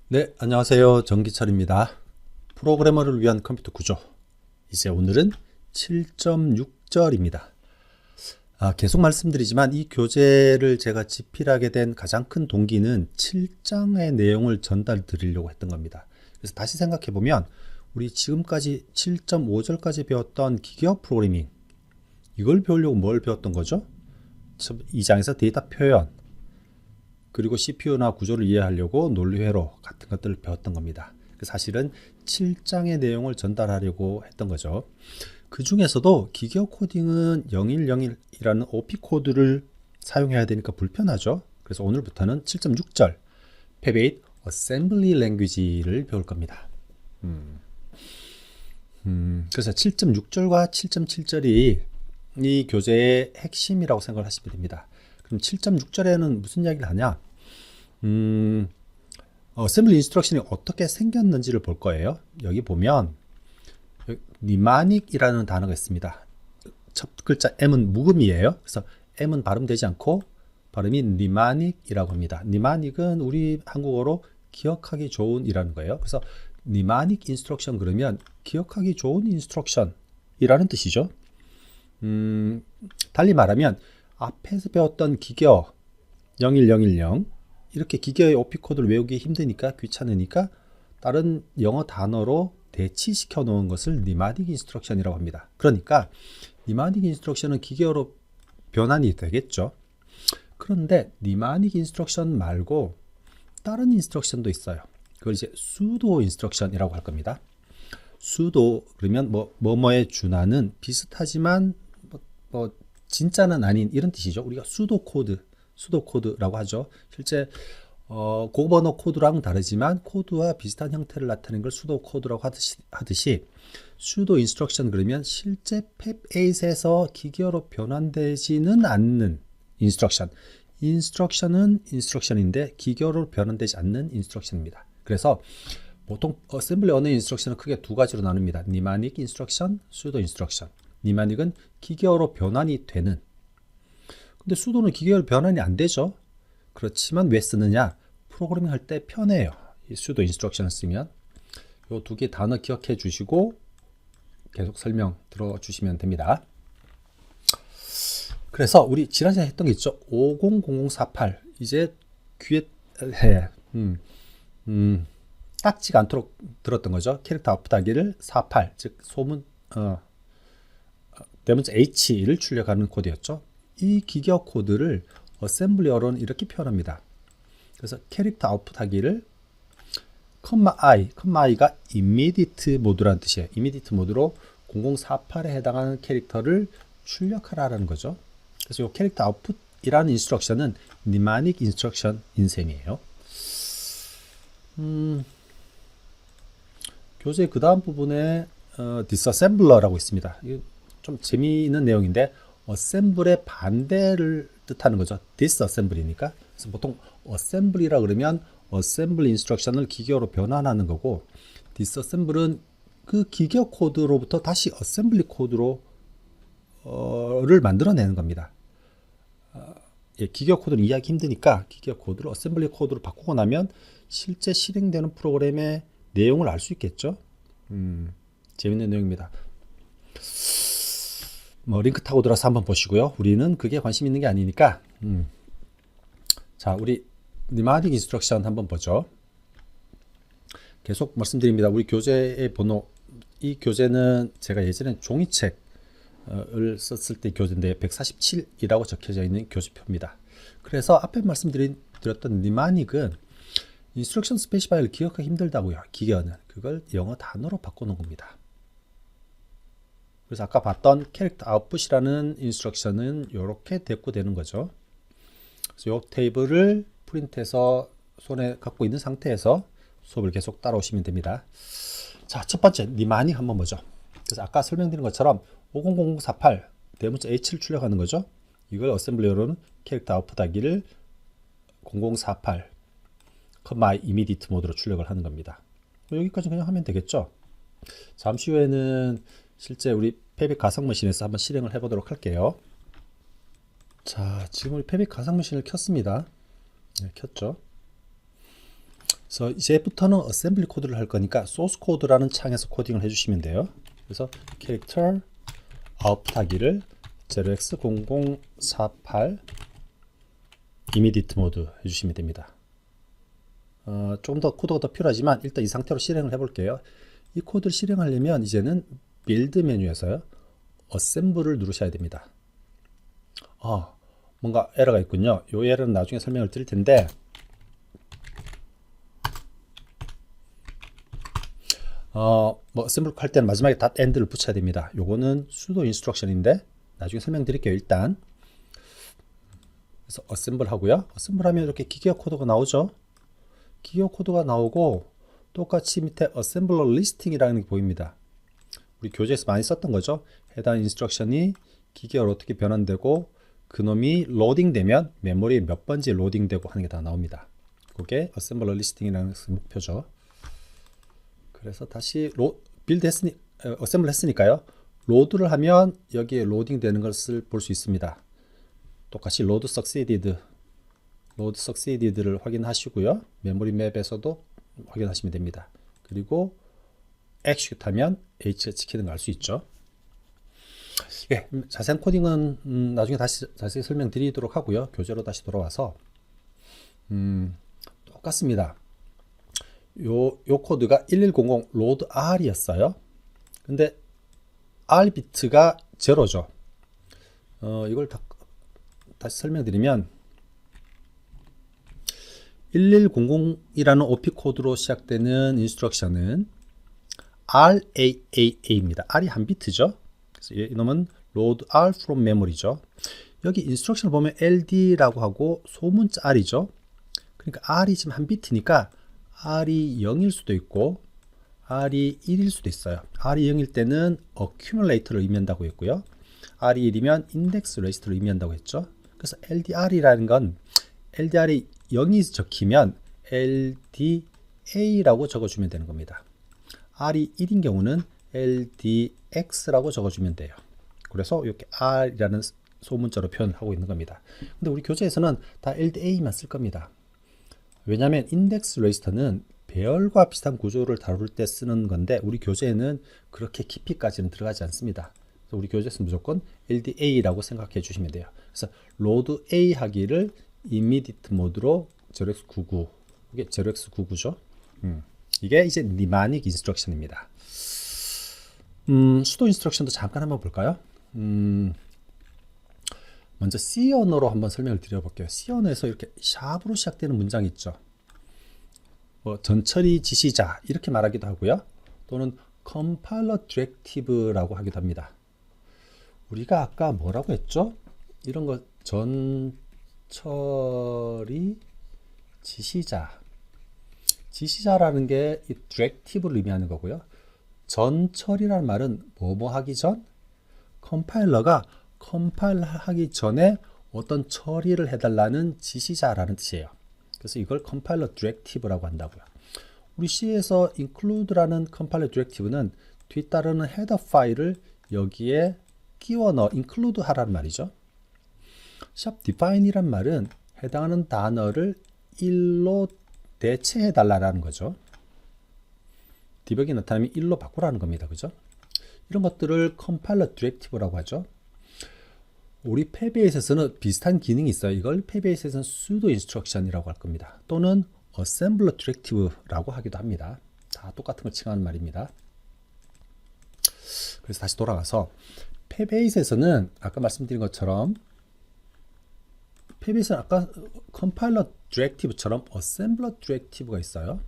네, 안녕하세요. 정기철입니다. 프로그래머를 위한 컴퓨터 구조. 이제 오늘은 7.6절입니다. 계속 말씀드리지만 이 교재를 제가 집필하게 된 가장 큰 동기는 7장의 내용을 전달 드리려고 했던 겁니다. 그래서 다시 생각해 보면 우리 지금까지 7.5절까지 배웠던 기계어 프로그래밍, 이걸 배우려고 뭘 배웠던 거죠? 2장에서 데이터 표현, 그리고 CPU나 구조를 이해하려고 논리회로 같은 것들을 배웠던 겁니다. 사실은 7장의 내용을 전달하려고 했던 거죠. 그 중에서도 기계어 코딩은 0101이라는 OP 코드를 사용해야 되니까 불편하죠. 그래서 오늘부터는 7.6절 Pebble Assembly Language를 배울 겁니다. 그래서 7.6절과 7.7절이 이 교재의 핵심이라고 생각을 하시면 됩니다. 그럼 7.6절에는 무슨 이야기를 하냐? 어셈블리 인스트럭션이 어떻게 생겼는지를 볼 거예요. 여기 보면 니마닉이라는 단어가 있습니다. 첫 글자 M은 묵음이에요. 그래서 M은 발음되지 않고 발음이 니마닉이라고 합니다. 니마닉은 우리 한국어로 기억하기 좋은이라는 거예요. 그래서 니마닉 인스트럭션 그러면 기억하기 좋은 인스트럭션이라는 뜻이죠. 달리 말하면 앞에서 배웠던 기계어 01010 이렇게 기계의 OP 코드를 외우기 힘드니까 귀찮으니까 다른 영어 단어로 대치시켜 놓은 것을 니마닉 인스트럭션이라고 합니다. 그러니까 니마닉 인스트럭션은 기계어로 변환이 되겠죠. 그런데 니마닉 인스트럭션 말고 다른 인스트럭션도 있어요. 그걸 이제 수도 인스트럭션이라고 할 겁니다. 수도 그러면 뭐뭐에 준하는 비슷하지만 진짜는 아닌 이런 뜻이죠. 우리가 수도 코드라고 하죠. 실제 고번호 코드랑 다르지만 코드와 비슷한 형태를 나타내는 걸 수도 코드라고 하듯이 수도 인스트럭션 그러면 실제 팹8에서 기계어로 변환되지는 않는 인스트럭션. 인스트럭션은 인스트럭션인데 기계어로 변환되지 않는 인스트럭션입니다. 그래서 보통 어셈블리 언어 인스트럭션은 크게 두 가지로 나눕니다. 니마닉 인스트럭션, 수도 인스트럭션. 니마닉은 기계어로 변환이 되는. 근데 수도는 기계어로 변환이 안 되죠. 그렇지만 왜 쓰느냐? 프로그래밍 할 때 편해요. 이 수도 인스트럭션을 쓰면. 이 두 개 단어 기억해 주시고 계속 설명 들어주시면 됩니다. 그래서 우리 지난 시간에 했던 게 있죠. 500048 이제 귀에 딱지가 않도록 들었던 거죠. 캐릭터 아웃풋하기를 48 즉 소문 대문자 H를 출력하는 코드였죠. 이 기계어 코드를 어셈블리어로는 이렇게 표현합니다. 그래서 캐릭터 아웃풋하기를 i가 immediate 모드라는 뜻이에요. immediate 모드로 0048에 해당하는 캐릭터를 출력하라는 거죠. 그래서 이 캐릭터 아웃풋이라는 인스트럭션은 니마닉 인스트럭션인 셈이에요. 교재 그 다음 부분에 디스어셈블러라고 있습니다. 좀 재미있는 내용인데 어셈블의 반대를 뜻하는 거죠. 디스어셈블이니까. 그래서 보통 어셈블이라 그러면 어셈블 인스트럭션을 기계어로 변환하는 거고 디스어셈블은 그 기계어 코드로부터 다시 어셈블리 코드로 를 만들어내는 겁니다. 기계어 코드는 이해하기 힘드니까 기계어 코드를 어셈블리 코드로 바꾸고 나면 실제 실행되는 프로그램의 내용을 알 수 있겠죠. 재밌는 내용입니다. 링크 타고 들어서 한번 보시고요. 우리는 그게 관심 있는 게 아니니까. 자, 우리 니마닉 인스트럭션 한번 보죠. 계속 말씀드립니다. 우리 교재의 번호, 이 교재는 제가 예전에 종이책을 썼을 때 교재인데 147이라고 적혀져 있는 교재표입니다. 그래서 앞에 말씀드렸던 니마닉은 인스트럭션 스페시파이를 기억하기 힘들다고요. 기계어는 그걸 영어 단어로 바꿔놓은 겁니다. 그래서 아까 봤던 캐릭터 아웃풋이라는 인스트럭션은 이렇게 대꾸되는 거죠. 그래서 이 테이블을 프린트해서 손에 갖고 있는 상태에서 수업을 계속 따라오시면 됩니다. 자, 첫 번째 니마닉 한번 보죠. 그래서 아까 설명드린 것처럼 500048 대문자 H를 출력하는 거죠. 이걸 어셈블리어로는 캐릭터 아웃풋하기를 0048 immediate 모드로 출력을 하는 겁니다. 여기까지 그냥 하면 되겠죠. 잠시 후에는 실제 우리 페빅 가상 머신에서 한번 실행을 해보도록 할게요. 자, 지금 우리 페빅 가상 머신을 켰습니다. 네, 켰죠. 그래서 이제부터는 어셈블리 코드를 할 거니까 소스 코드라는 창에서 코딩을 해주시면 돼요. 그래서 캐릭터 아웃풋 하기를 0x0048 이미디트 모드 해주시면 됩니다. 조금 더 코드가 더 필요하지만 일단 이 상태로 실행을 해볼게요. 이 코드를 실행하려면 이제는 빌드 메뉴에서요 어셈블을 누르셔야 됩니다. 뭔가 에러가 있군요. 이 에러는 나중에 설명을 드릴 텐데 뭐 어셈블 할 때는 마지막에 .end를 붙여야 됩니다. 요거는 수도 인스트럭션인데 나중에 설명드릴게요. 일단 그래서 어셈블 하고요. 어셈블 하면 이렇게 기계어 코드가 나오죠. 기계어 코드가 나오고 똑같이 밑에 어셈블러 리스팅이라는 게 보입니다. 우리 교재에서 많이 썼던 거죠. 해당 인스트럭션이 기계어로 어떻게 변환되고 그놈이 로딩되면 메모리에 몇 번째 로딩되고 하는 게 다 나옵니다. 그게 어셈블러 리스팅이라는 목표죠. 그래서 다시 빌드 어셈블 했으니까요. 로드를 하면 여기에 로딩 되는 것을 볼 수 있습니다. 똑같이 로드 succeeded를 확인하시고요. 메모리 맵에서도 확인하시면 됩니다. 그리고 execute 하면 H가 찍히는 걸 알 수 있죠. 예, 자세한 코딩은 나중에 다시 자세히 설명드리도록 하고요. 교재로 다시 돌아와서 똑같습니다. 요 코드가 1100 로드 R이었어요. 근데 R 비트가 제로죠. 이걸 다시 설명드리면 1100이라는 OP 코드로 시작되는 인스트럭션은 RAAA입니다. R이 한 비트죠. 그래서 이놈은 load R from memory죠. 여기 인스트럭션을 보면 LD라고 하고 소문자 R이죠. 그러니까 R이 지금 한 비트니까 R이 0일 수도 있고 R이 1일 수도 있어요. R이 0일 때는 accumulator를 의미한다고 했고요. R이 1이면 index register를 의미한다고 했죠. 그래서 LDR이라는 건 LDR이 0이 적히면 LDA라고 적어주면 되는 겁니다. R이 1인 경우는 LDX라고 적어주면 돼요. 그래서 이렇게 R이라는 소문자로 표현하고 있는 겁니다. 근데 우리 교재에서는 다 LDA만 쓸 겁니다. 왜냐하면 인덱스 레지스터는 배열과 비슷한 구조를 다룰 때 쓰는 건데 우리 교재에는 그렇게 깊이까지는 들어가지 않습니다. 그래서 우리 교재에서 무조건 LDA라고 생각해 주시면 돼요. 그래서 로드 A 하기를 immediate 모드로 0x99 이게 0x99죠. 이게 이제 니마닉 인스트럭션입니다. 수도 인스트럭션도 잠깐 한번 볼까요? 먼저 C 언어로 한번 설명을 드려볼게요. C 언어에서 이렇게 샵으로 시작되는 문장이 있죠. 뭐 전처리 지시자 이렇게 말하기도 하고요. 또는 컴파일러 디렉티브라고 하기도 합니다. 우리가 아까 뭐라고 했죠? 이런 거 전처리 지시자라는 게 이 디렉티브를 의미하는 거고요. 전처리라는 말은 뭐뭐 하기 전 컴파일러가 컴파일 하기 전에 어떤 처리를 해달라는 지시자라는 뜻이에요. 그래서 이걸 컴파일러 디렉티브라고 한다고요. 우리 C에서 include라는 컴파일러 디렉티브는 뒤따르는 헤더 파일을 여기에 끼워 넣어 include 하라는 말이죠. 샵 define이란 말은 해당하는 단어를 1로 대체해 달라는 거죠. 디버깅이 나타나면 1로 바꾸라는 겁니다. 그죠? 이런 것들을 컴파일러 디렉티브라고 하죠. 우리 패베이스에서는 비슷한 기능이 있어요. 이걸 패베이스에서는 sudo instruction이라고 할 겁니다. 또는 assembler directive라고 하기도 합니다. 다 똑같은 걸 칭하는 말입니다. 그래서 다시 돌아가서 패베이스에서는 아까 말씀드린 것처럼 패베이스는 아까 컴파일러 디렉티브처럼 assembler directive가 있어요.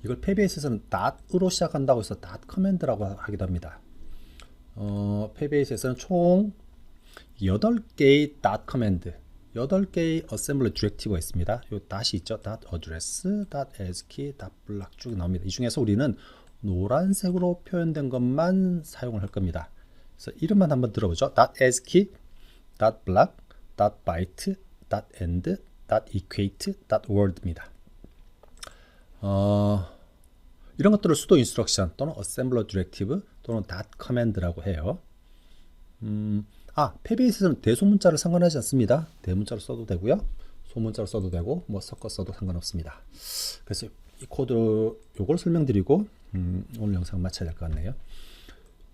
이걸 패베이스에서는 .으로 시작한다고 해서 .command라고 하기도 합니다. 패베이스에서는 총 8개의 .command, 8개의 assembler directive가 있습니다. 요 닷이 있죠. .address, .ascii, .block 쭉 나옵니다. 이 중에서 우리는 노란색으로 표현된 것만 사용을 할 겁니다. 그래서 이름만 한번 들어보죠. .ascii, .block, .byte, .end, .equate, .word입니다. 이런 것들을 수도 인스트럭션 또는 assembler directive 또는 .command라고 해요. 패베이스에서는 대소문자를 상관하지 않습니다. 대문자로 써도 되고요. 소문자로 써도 되고 뭐 섞어 써도 상관없습니다. 그래서 이 코드 요걸 설명드리고 오늘 영상 마쳐야 될 것 같네요.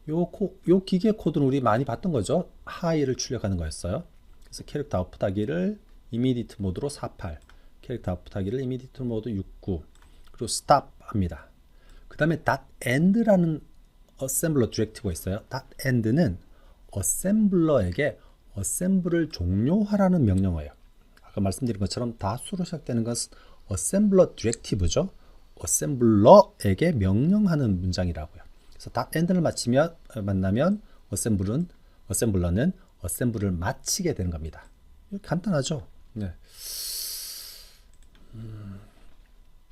요 기계 코드는 우리 많이 봤던 거죠. 하이를 출력하는 거였어요. 그래서 캐릭터 아웃풋 하기를 이미디트 모드로 48, 캐릭터 아웃풋 하기를 이미디트 모드 69, 그리고 스탑 합니다. 그 다음에 .end라는 어셈블러 디렉티브가 있어요. .end는 어셈블러에게 어셈블을 종료하라는 명령어예요. 아까 말씀드린 것처럼 다수로 시작되는 것은 어셈블러 디렉티브죠. 어셈블러에게 명령하는 문장이라고요. 그래서 .end를 만나면 어셈블러는 어셈블을 마치게 되는 겁니다. 간단하죠. 네.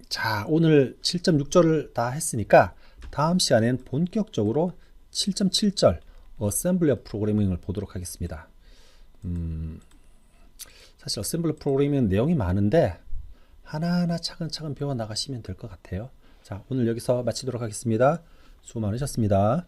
자, 오늘 7.6절을 다 했으니까 다음 시간엔 본격적으로 7.7절 어셈블러 프로그래밍을 보도록 하겠습니다. 사실 어셈블러 프로그래밍은 내용이 많은데 하나하나 차근차근 배워 나가시면 될 것 같아요. 자, 오늘 여기서 마치도록 하겠습니다. 수고 많으셨습니다.